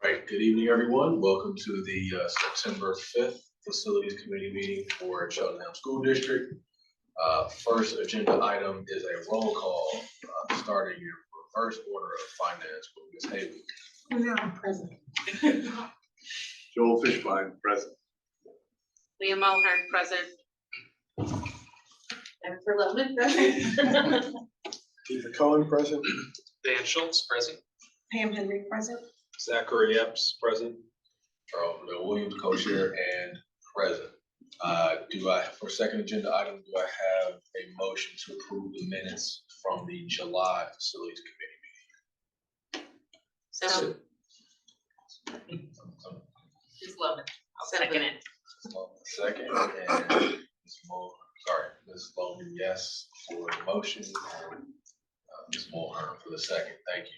Right, good evening, everyone. Welcome to the September 5th Facilities Committee meeting for Cheltenham School District. First agenda item is a roll call, starting in reverse order of finance with Ms. Haley. No, present. Joel Fishbein, present. Leah Mulhern, present. Jennifer Lubman, present. Ethan Cohen, present. Dan Schultz, present. Pam Henry, present. Zachary Epps, present. Charles Williams, co-chair and present. For second agenda item, do I have a motion to approve the minutes from the July Facilities Committee So, meeting? Ms. Loman, I'll second it. Second, and Ms. Loman, yes, for the motion, and Ms. Mulhern for the second. Thank you.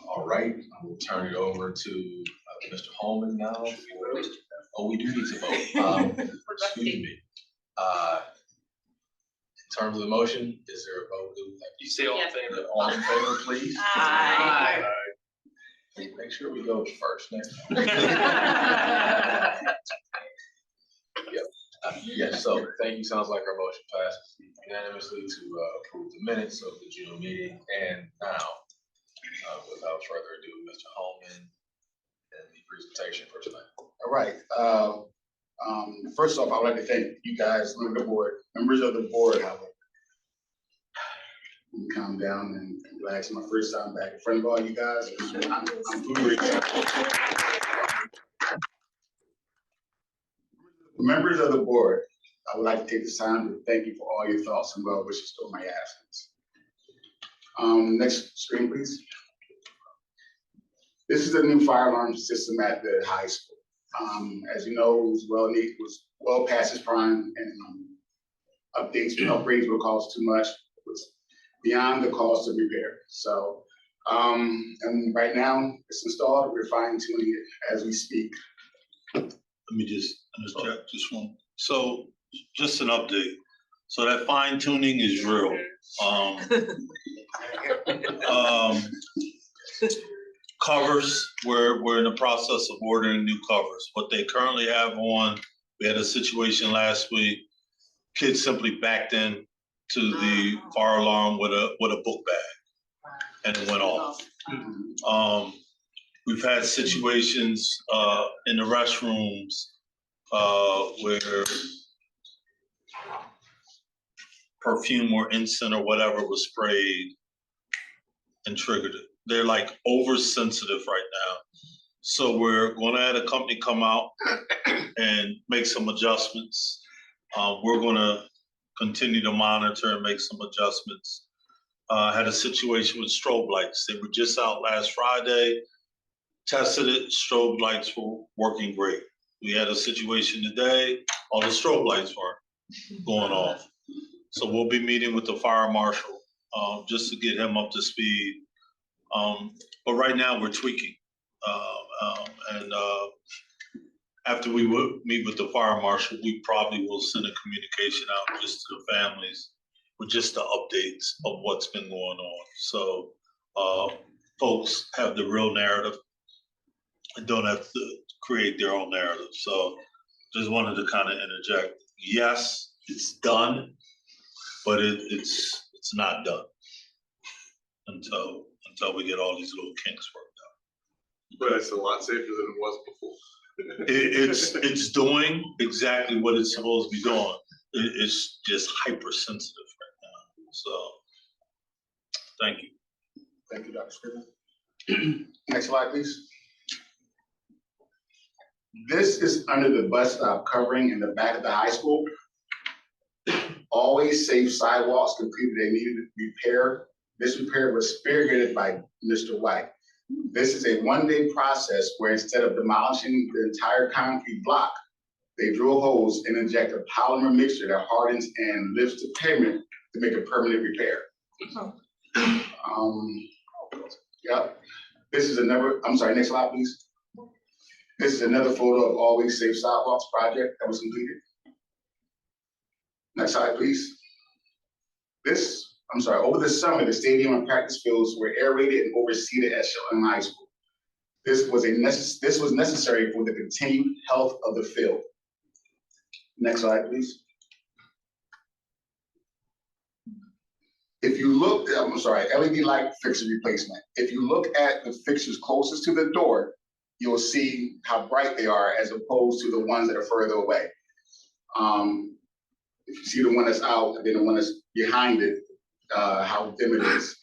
All right, I will turn it over to Mr. Holman now. We do need to vote. Excuse me. In terms of the motion, is there a vote? You say all in favor? All in favor, please? Aye. Make sure we go first next time. Yes, so thank you. Sounds like our motion passes unanimously to approve the minutes of the June meeting. And now, without further ado, Mr. Holman and the presentation for tonight. All right. First off, I would like to thank you guys, members of the board. Let me calm down and relax. My first time back in front of all you guys. I'm very excited. Members of the board, I would like to take this time to thank you for all your thoughts and well wishes during my absence. Next screen, please. This is a new fire alarm system at the high school. As you know, it was well past its prime, and updates and upgrades would cost too much. It was beyond the cost of repair. So, and right now it's installed. We're fine tuning it as we speak. Let me just interject just one. So just an update. So that fine tuning is real. Covers, we're in the process of ordering new covers. What they currently have on, we had a situation last week. Kids simply backed in to the fire alarm with a book bag, and it went off. We've had situations in the restrooms where perfume or incense or whatever was sprayed and triggered it. They're like oversensitive right now. So we're gonna have a company come out and make some adjustments. We're gonna continue to monitor and make some adjustments. Had a situation with strobe lights. They were just out last Friday, tested it, strobe lights were working great. We had a situation today, all the strobe lights weren't going off. So we'll be meeting with the fire marshal just to get him up to speed. But right now we're tweaking. And after we meet with the fire marshal, we probably will send a communication out just to the families with just the updates of what's been going on. So folks have the real narrative and don't have to create their own narrative. So just wanted to kind of interject. Yes, it's done, but it's not done until we get all these little kinks worked out. But it's a lot safer than it was before. It's doing exactly what it's supposed to be doing. It's just hypersensitive right now. So thank you. Thank you, Dr. Scriven. Next slide, please. This is under the bus stop covering in the back of the high school. Always Safe Sidewalks completed a needed repair. This repair was spearheaded by Mr. White. This is a one-day process where instead of demolishing the entire concrete block, they drill holes and inject a polymer mixture that hardens and lifts the pavement to make a permanent repair. Yep. This is another, I'm sorry, next slide, please. This is another photo of Always Safe Sidewalks project that was completed. Next slide, please. Over the summer, the stadium and practice fields were aerated and overseeded at Cheltenham High School. This was necessary for the continued health of the field. Next slide, please. If you look, I'm sorry, LED light fixture replacement. If you look at the fixtures closest to the door, you'll see how bright they are as opposed to the ones that are further away. If you see the one that's out and then the one that's behind it, how dim it is.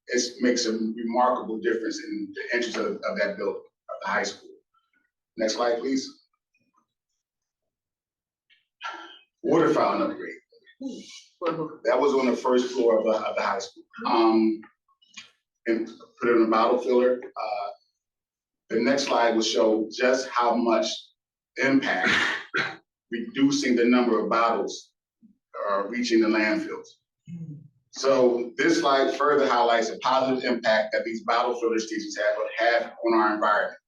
It makes a remarkable difference in the entrance of that building, of the high school. Next slide, please. Water fountain upgrade. That was on the first floor of the high school. And put it in a bottle filler. The next slide will show just how much impact reducing the number of bottles reaching the landfills. So this slide further highlights the positive impact that these bottle filler stations have on our environment.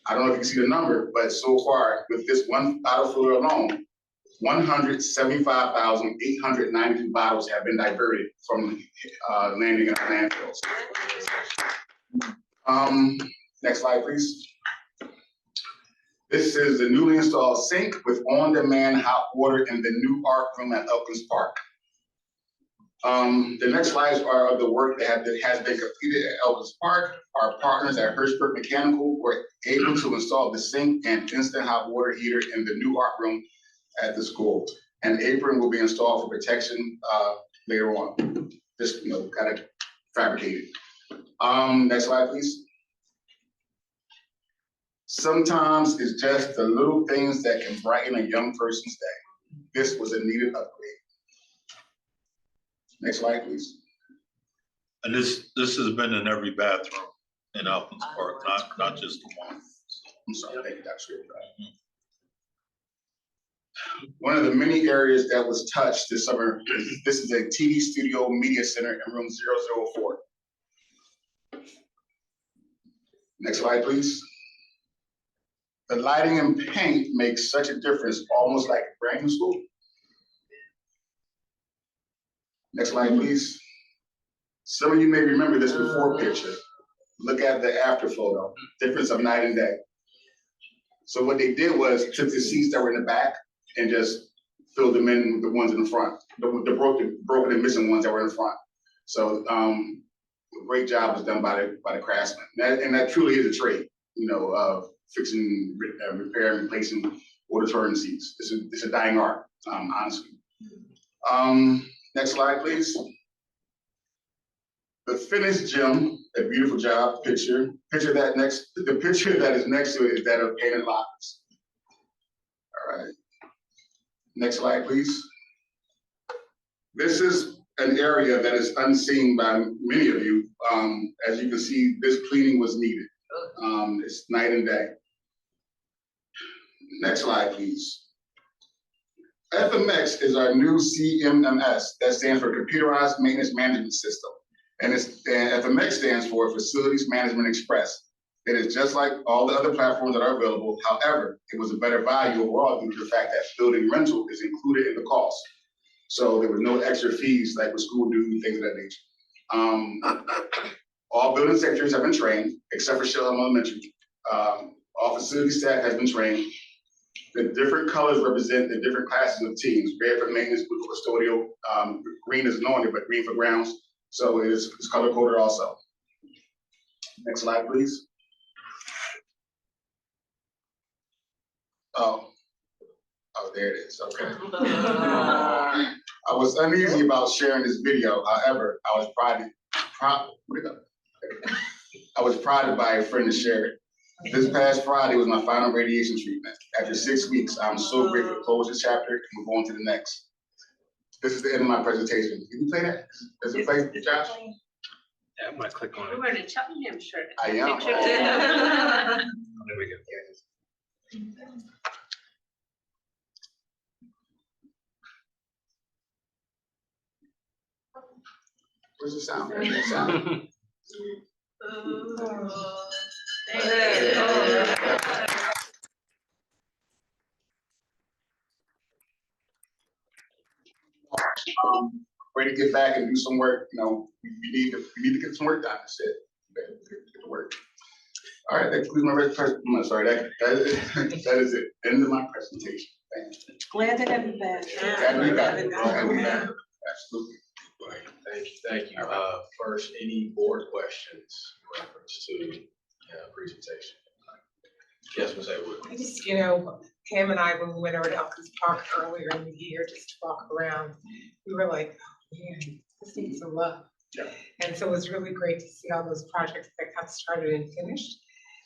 I don't know if you can see the number, but so far with this one bottle filler alone, 175,892 bottles have been diverted from landing in our landfills. Next slide, please. This is the newly installed sink with on-demand hot water in the new art room at Elkins Park. The next slides are the work that has been completed at Elkins Park. Our partners at Hirschberg Mechanical were able to install the sink and instant hot water heater in the new art room at the school. An apron will be installed for protection later on. Just, kind of fabricated. Next slide, please. Sometimes it's just the little things that can brighten a young person's day. This was a needed upgrade. Next slide, please. And this has been in every bathroom in Elkins Park, not just the one. I'm sorry, thank you, Dr. Swift. One of the many areas that was touched this summer, this is a TV studio media center in room 004. Next slide, please. The lighting and paint makes such a difference, almost like a brand new school. Next slide, please. Some of you may remember this before picture. Look at the after photo, difference of night and day. So what they did was took the seats that were in the back and just filled them in with the ones in the front, the broken and missing ones that were in the front. So a great job was done by the craftsmen. And that truly is a trade, of fixing, repairing, replacing auditorium seats. It's a dying art, honestly. Next slide, please. The finished gym, a beautiful job, picture. The picture that is next to it is that of painted lockers. All right. Next slide, please. This is an area that is unseen by many of you. As you can see, this cleaning was needed. It's night and day. Next slide, please. FMX is our new CMMS. That stands for Computerized Maintenance Management System. And FMX stands for Facilities Management Express. It is just like all the other platforms that are available. However, it was a better value overall due to the fact that building rental is included in the cost. So there were no extra fees like with school dues and things of that nature. All building secretaries have been trained, except for Shell Elementary. All facility staff has been trained. The different colors represent the different classes of teams. Red for maintenance, blue for custodial, green is anointed, but green for grounds. So it's color coded also. Next slide, please. Oh, there it is, okay. I was uneasy about sharing this video. However, I was prodded by a friend to share it. This past Friday was my final radiation treatment. After 6 weeks, I'm so grateful to close this chapter and move on to the next. This is the end of my presentation. Can you play that? Does it play, Josh? Yeah, I'm gonna click on We're it. wearing a Cheltenham shirt. I am. Picture. There we go. Where's the sound? There's the sound. Ready to get back and do some work. We need to get some work done. That's it. Get to work. All right, that concludes my sorry, that is it. End of my presentation. Thank you. Glad to have you back. Glad to be back. Glad to be back. Absolutely. Right, thank you. First, any board questions in reference to, presentation? Yes, Ms. Haywood. I just, Pam and I, when we went over to Elkins Park earlier in the year, just to walk around, we were like, oh, man, this needs some love. Yeah. And so it was really great to see all those projects that got started and finished.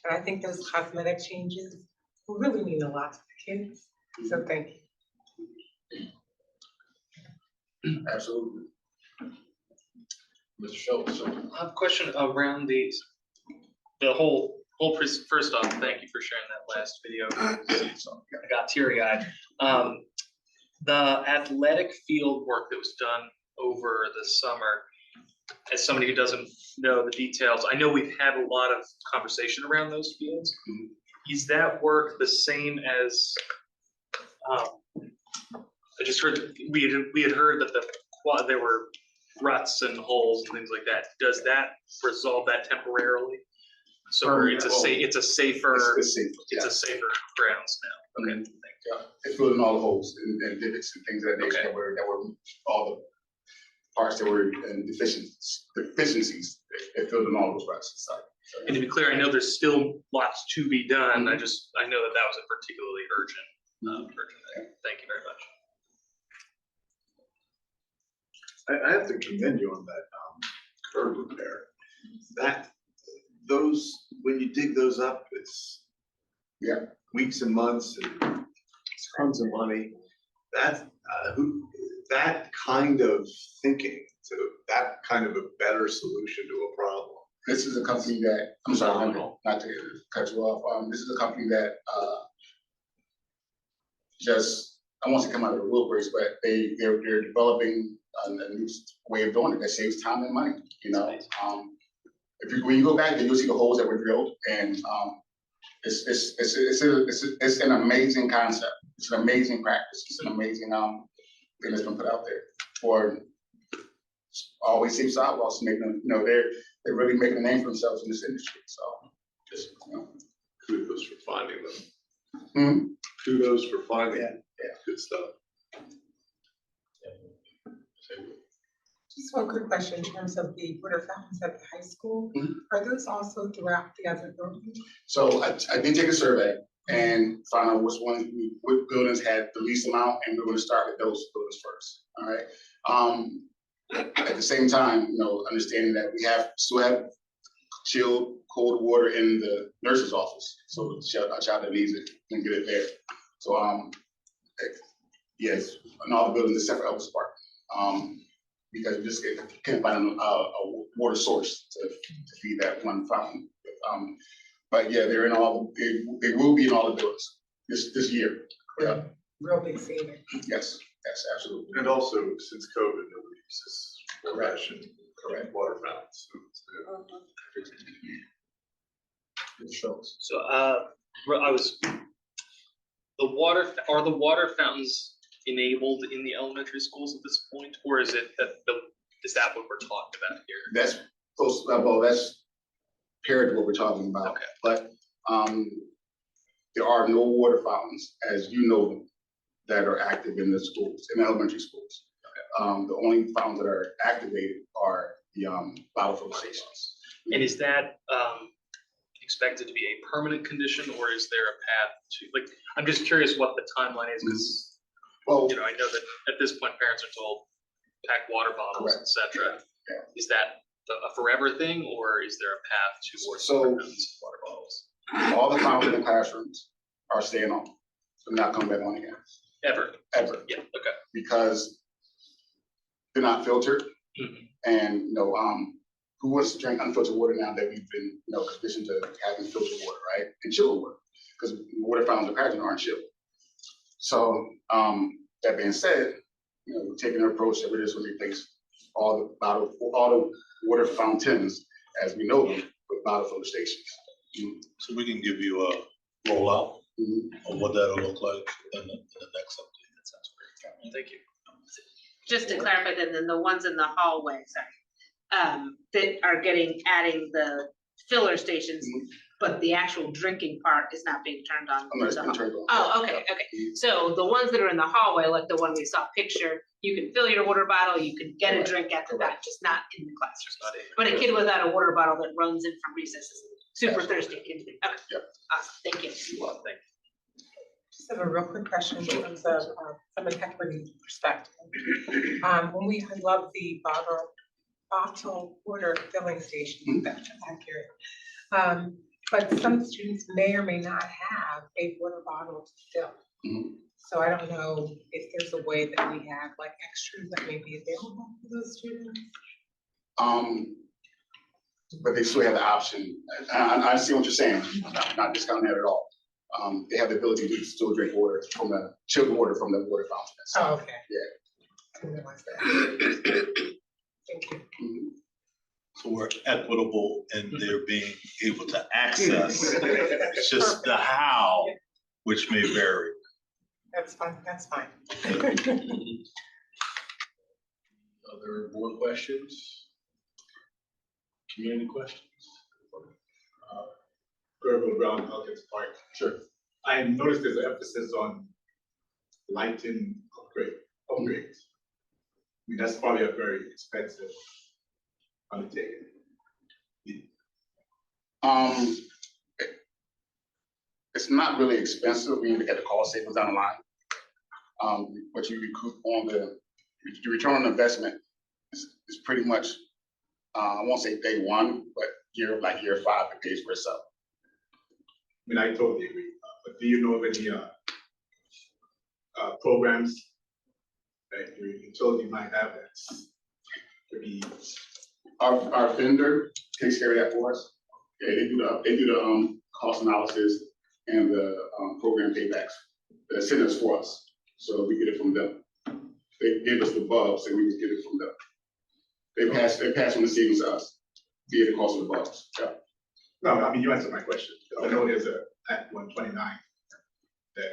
And I think those cosmetic changes will really mean a lot to the kids. So thank you. Absolutely. Mr. Schultz. I have a question around the whole, first off, thank you for sharing that last video. I got teary eyed. The athletic field work that was done over the summer, as somebody who doesn't know the details, I know we've had a lot of conversation around those fields. Is that work the same as, I just heard, we had heard that there were ruts and holes and things like that. Does that resolve that temporarily? So it's a safer, It's safer, it's a safer grounds now. Okay, thank you. Yeah, it's filling all the holes and divots and things of that nature Okay. that were all the parts that were in deficiencies. It filled in all those ruts. So, And to be clear, I know there's still lots to be done. I know that was a particularly urgent thing. Thank you very much. I have to commend you on that, curb repair. When you dig those up, it's Yeah. weeks and months and tons of money. That kind of thinking, so that kind of a better solution to a problem. This is a company that, I'm sorry, Phenomenal. not to cut you off. This is a company that I want to come out of the woodworks, but they're developing a new way of doing it that saves time and money, When you go back there, you'll see the holes that were drilled, and it's an amazing concept. It's an amazing practice. It's an amazing thing that's been put out there for always safe sidewalks, making them, they're really making a name for themselves in this industry. So just Kudos for finding them. Hmm? Kudos for finding them. Yeah. Good stuff. Just one quick question in terms of the water fountains at the high school. Mhm. Are those also throughout the other buildings? So I did take a survey and find out what buildings had the least amount, and we're gonna start with those buildings first, all right? At the same time, understanding that we still have chilled, cold water in the nurse's office, so a child that needs it can get it there. So, yes, in all the buildings except for Elvis Park, because we just can't find a water source to feed that one fountain. But yeah, they're in they will be in all the buildings this year. Yeah, Real big saving. yes, absolutely. And also, since COVID, nobody uses Correct. correct water fountains. It shows. So, are the water fountains enabled in the elementary schools at this point, or is that what we're talking about here? That's close, that's paired to what we're talking about. Okay. But there are no water fountains, as you know them, that are active in the schools, in the elementary schools. The only fountains that are activated are the bottle fill stations. And is that expected to be a permanent condition, or is there a path to, I'm just curious what the timeline is, because, Well, I know that at this point, parents are told, pack water bottles, Correct. et cetera. Yeah. Is that a forever thing, or is there a path towards So- water bottles? all the fountains in the classrooms are staying on, so not coming back on again, Ever? ever, Yeah, okay. because they're not filtered. Mhm. And, who wants to drink unfiltered water now that we've been, conditioned to having filtered water, right? And chilled water, because water fountains are packaging aren't chilled. So, that being said, we're taking an approach that we're just gonna replace all the water fountains as we know them with bottle filter stations. So we can give you a rollout Mhm. of what that'll look like in the next update. That sounds great. Thank you. Just to clarify, then the ones in the hallway, that are adding the filler stations, but the actual drinking part is not being turned on. I'm not turned on. Oh, okay, okay. So the ones that are in the hallway, like the one we saw picture, you can fill your water bottle, you can get a drink after that, just not in the classroom. But a kid without a water bottle that runs in from recess is super thirsty. Okay, Yep. awesome, thank you. Well, thank Just have a real quick question in terms of, from an equity perspective. When we love the bottle water filling station, that's accurate. But some students may or may not have a water bottle to fill. Mhm. So I don't know if there's a way that we have like extras that may be available for those students. But they still have the option, and I see what you're saying, not discounting that at all. They have the ability to still drink water from the chilled water from the water fountain. Oh, okay. Yeah. I didn't realize that. Thank you. Mhm. So we're equitable in their being able to access. It's just the how, which may vary. That's fine, that's fine. Other board questions? Community questions? Gerbil Brown, Elkins Park. Sure. I noticed there's an emphasis on lighting upgrades. I mean, that's probably a very expensive undertaking. It's not really expensive when you look at the cost savings down the line. What you recoup on the return on investment is pretty much, I won't say day one, but year 5, it pays for itself. I mean, I totally agree, but do you know of any programs that your utility might have that's could be? Our vendor takes care of that for us. Yeah, they do the cost analysis and the program paybacks. They send us for us, so we get it from them. They give us the bulbs, and we just get it from them. They pass on the savings to us, via the cost of the bulbs. Yeah. No, I mean, you answered my question. I know there's a Act 129 that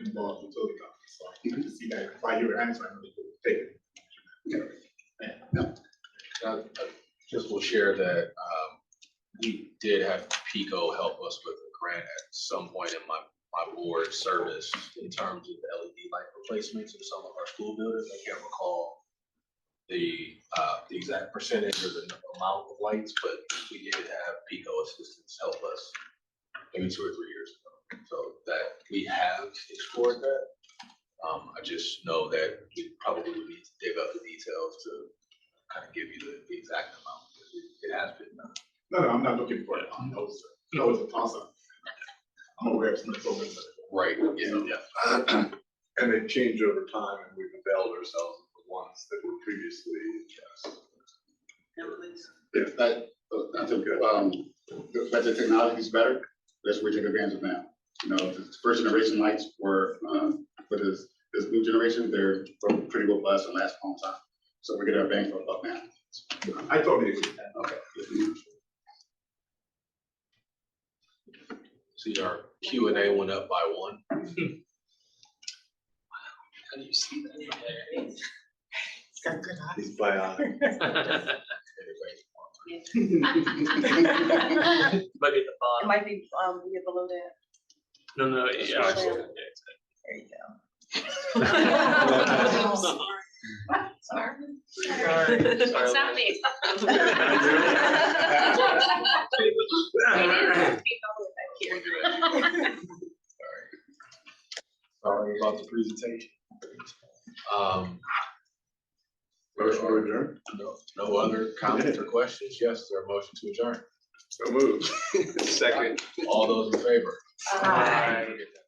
involves utility companies, so I can see that while you were answering, I know they could take it. I just will share that we did have Pico help us with a grant at some point in my board service in terms of LED light replacements in some of our school buildings. I can't recall the exact percentage or the amount of lights, but we did have Pico assistants help us maybe 2 or 3 years ago. So that we have explored that. I just know that we probably would need to dig up the details to kind of give you the exact amount. It has been done. No, I'm not looking for it. I know it's a toss-up. I'm aware of some of the programs that. Right, yeah. And they change over time, and we've availed ourselves of the ones that were previously. I think, but the technology is better, that's what we take advantage of now. You know, the first generation lights were, but this new generation, they're pretty robust and last a long time. So we're getting our bang for our buck now. I totally agree with that. Okay. See, our Q&A went up by 1. How do you see It's got good eyes. He's by that? It Might be at the bottom. might be, below that. No, yeah. There you go. Sorry. It's not me. Sorry about the presentation. Motion to adjourn. No other comments or questions? Yes, is there a motion to adjourn? So moved. Second. All those in favor? Aye. Forget that.